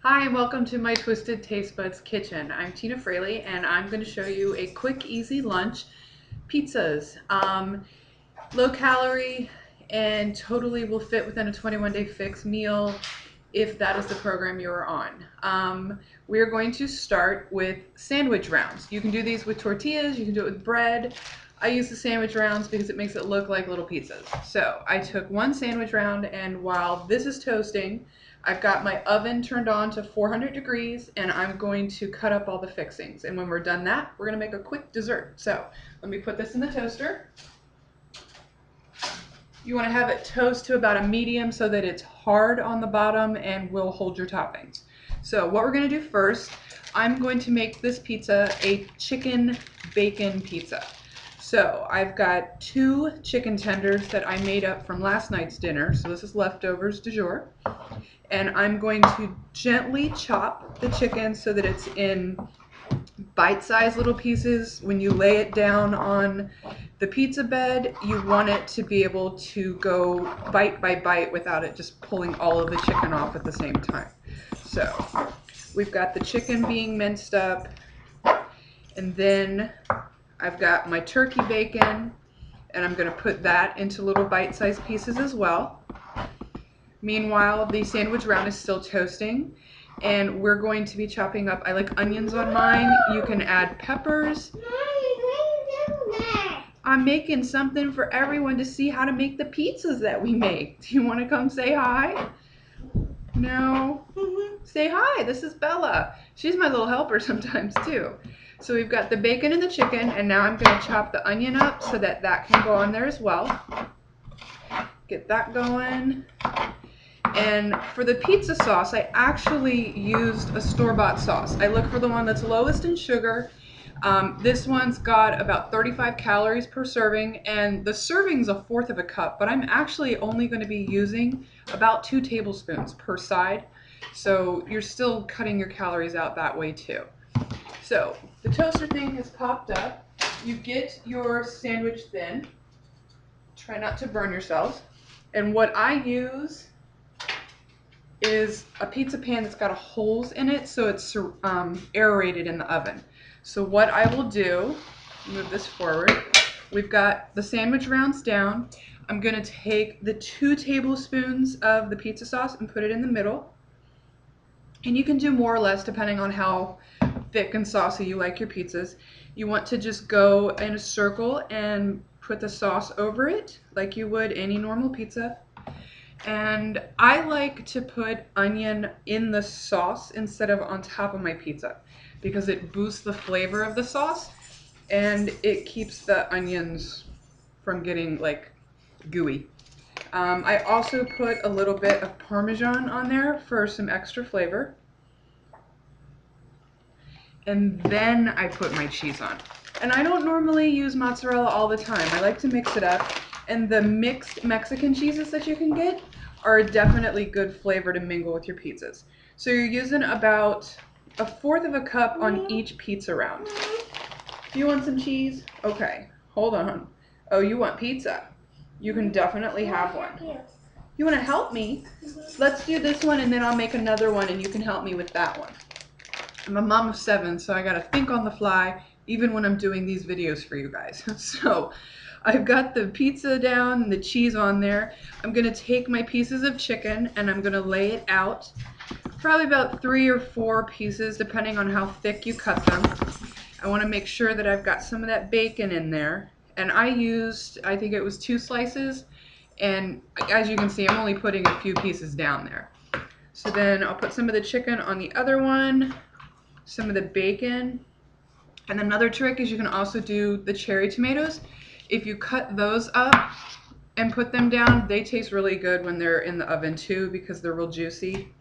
Hi and welcome to my Twisted Tastebud Kitchen. I'm Tina Fraley and I'm going to show you a quick, easy lunch. Pizzas. Low calorie and totally will fit within a 21-day fix meal if that is the program you're on. We are going to start with sandwich rounds. You can do these with tortillas, you can do it with bread. I use the sandwich rounds because it makes it look like little pizzas. So I took one sandwich round, and while this is toasting, I've got my oven turned on to 400 degrees and I'm going to cut up all the fixings. And when we're done that, we're gonna make a quick dessert. So let me put this in the toaster. You wanna have it toast to about a medium so that it's hard on the bottom and will hold your toppings. So what we're gonna do first, I'm going to make this pizza a chicken bacon pizza. So I've got 2 chicken tenders that I made up from last night's dinner. So this is leftovers du jour. And I'm going to gently chop the chicken so that it's in bite-sized little pieces. When you lay it down on the pizza bed, you want it to be able to go bite by bite without it just pulling all of the chicken off at the same time. So we've got the chicken being minced up, and then I've got my turkey bacon, and I'm going to put that into little bite-sized pieces as well. Meanwhile, the sandwich round is still toasting, and we're going to be chopping up, I like onions on mine. You can add peppers. I'm making something for everyone to see how to make the pizzas that we make. Do you want to come say hi? No? Say hi, this is Bella. She's my little helper sometimes too. So we've got the bacon and the chicken, and now I'm going to chop the onion up so that that can go on there as well. Get that going. And for the pizza sauce, I actually used a store-bought sauce. I look for the one that's lowest in sugar. This one's got about 35 calories per serving, and the serving's 1/4 of a cup, but I'm actually only going to be using about 2 tablespoons per side. So you're still cutting your calories out that way too. So the toaster thing has popped up. You get your sandwich thin. Try not to burn yourself. And what I use is a pizza pan that's got holes in it, so it's aerated in the oven. So what I will do, move this forward, we've got the sandwich rounds down. I'm gonna take the 2 tablespoons of the pizza sauce and put it in the middle. And you can do more or less depending on how thick and saucy you like your pizzas. You want to just go in a circle and put the sauce over it like you would any normal pizza. And I like to put onion in the sauce instead of on top of my pizza because it boosts the flavor of the sauce and it keeps the onions from getting like gooey. I also put a little bit of Parmesan on there for some extra flavor. And then I put my cheese on. And I don't normally use mozzarella all the time. I like to mix it up. And the mixed Mexican cheeses that you can get are definitely good flavor to mingle with your pizzas. So you're using about 1/4 of a cup on each pizza round. Do you want some cheese? Okay, hold on. Oh, you want pizza? You can definitely have one. You want to help me? Let's do this one and then I'll make another one and you can help me with that one. I'm a mom of 7, so I gotta think on the fly even when I'm doing these videos for you guys. So I've got the pizza down and the cheese on there. I'm gonna take my pieces of chicken and I'm gonna lay it out. Probably about 3 or 4 pieces depending on how thick you cut them. I wanna make sure that I've got some of that bacon in there. And I used, I think it was 2 slices. And as you can see, I'm only putting a few pieces down there. So then I'll put some of the chicken on the other one, some of the bacon. And another trick is you can also do the cherry tomatoes. If you cut those up and put them down, they taste really good when they're in the oven too because they're real juicy.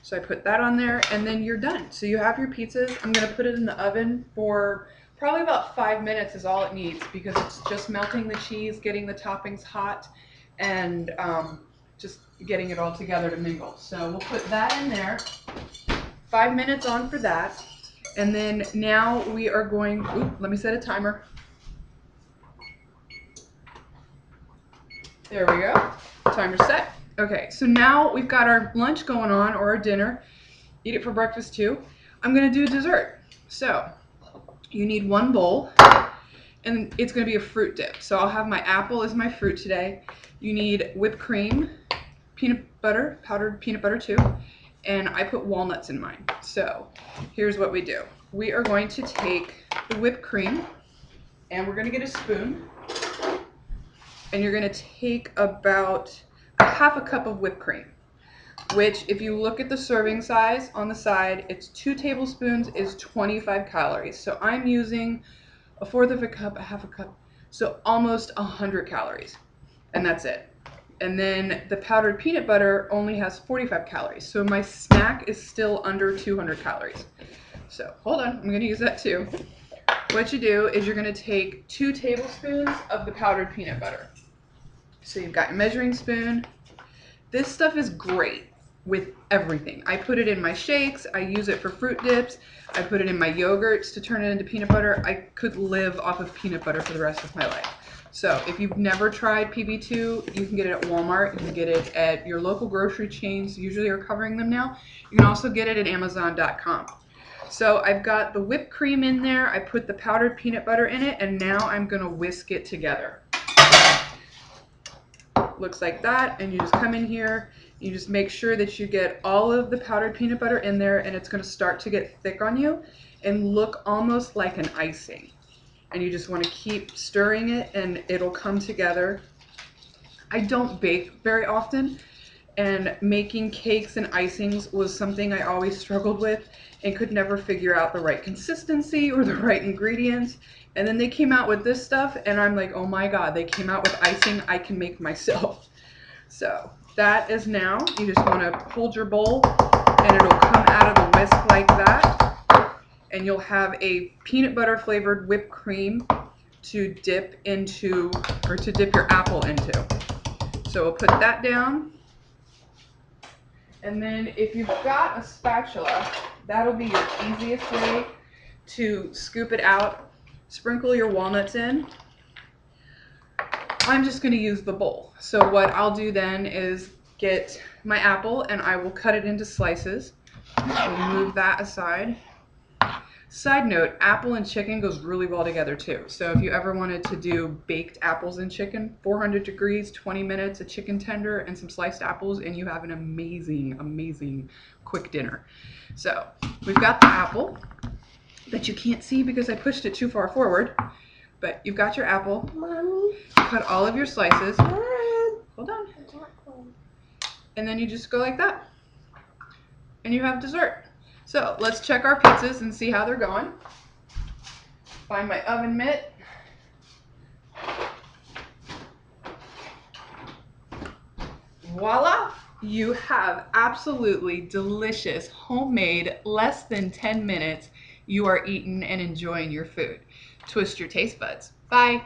So I put that on there and then you're done. So you have your pizzas. I'm gonna put it in the oven for probably about 5 minutes is all it needs because it's just melting the cheese, getting the toppings hot, and just getting it all together to mingle. So we'll put that in there. 5 minutes on for that. And then now we are going, let me set a timer. There we go, timer set. Okay, so now we've got our lunch going on or our dinner. eat it for breakfast too. I'm gonna do dessert. So you need one bowl, and it's gonna be a fruit dip. So I'll have my apple as my fruit today. You need whipped cream, peanut butter, powdered peanut butter too, and I put walnuts in mine. So here's what we do. We are going to take the whipped cream, and we're gonna get a spoon, and you're gonna take about a half a cup of whipped cream, which if you look at the serving size on the side, it's 2 tablespoons is 25 calories. So I'm using a fourth of a cup, a half a cup, so almost 100 calories, and that's it. And then the powdered peanut butter only has 45 calories, so my snack is still under 200 calories. So hold on, I'm gonna use that too. What you do is you're gonna take 2 tablespoons of the powdered peanut butter. So you've got your measuring spoon. This stuff is great with everything. I put it in my shakes, I use it for fruit dips, I put it in my yogurts to turn it into peanut butter. I could live off of peanut butter for the rest of my life. So if you've never tried PB2, you can get it at Walmart, you can get it at your local grocery chains, usually are covering them now. You can also get it at Amazon.com. So I've got the whipped cream in there, I put the powdered peanut butter in it, and now I'm gonna whisk it together. Looks like that, and you just come in here, you just make sure that you get all of the powdered peanut butter in there, and it's going to start to get thick on you and look almost like an icing. And you just want to keep stirring it, and it'll come together. I don't bake very often, and making cakes and icings was something I always struggled with and could never figure out the right consistency or the right ingredients. And then they came out with this stuff, and I'm like, oh my God, they came out with icing I can make myself. So that is now, you just want to hold your bowl, and it'll come out of the whisk like that. And you'll have a peanut butter flavored whipped cream to dip into, or to dip your apple into. So we'll put that down. And then if you've got a spatula, that'll be your easiest way to scoop it out. Sprinkle your walnuts in. I'm just going to use the bowl. So what I'll do then is get my apple, and I will cut it into slices. We'll move that aside. Side note, apple and chicken goes really well together too. So if you ever wanted to do baked apples and chicken, 400 degrees, 20 minutes, a chicken tender, and some sliced apples, and you have an amazing, amazing quick dinner. So we've got the apple that you can't see because I pushed it too far forward, but you've got your apple. Mommy. Cut all of your slices. Mom. Hold on. And then you just go like that. And you have dessert. So let's check our pizzas and see how they're going. Find my oven mitt. Voila! You have absolutely delicious, homemade, less than 10 minutes. You are eating and enjoying your food. Twist your taste buds. Bye.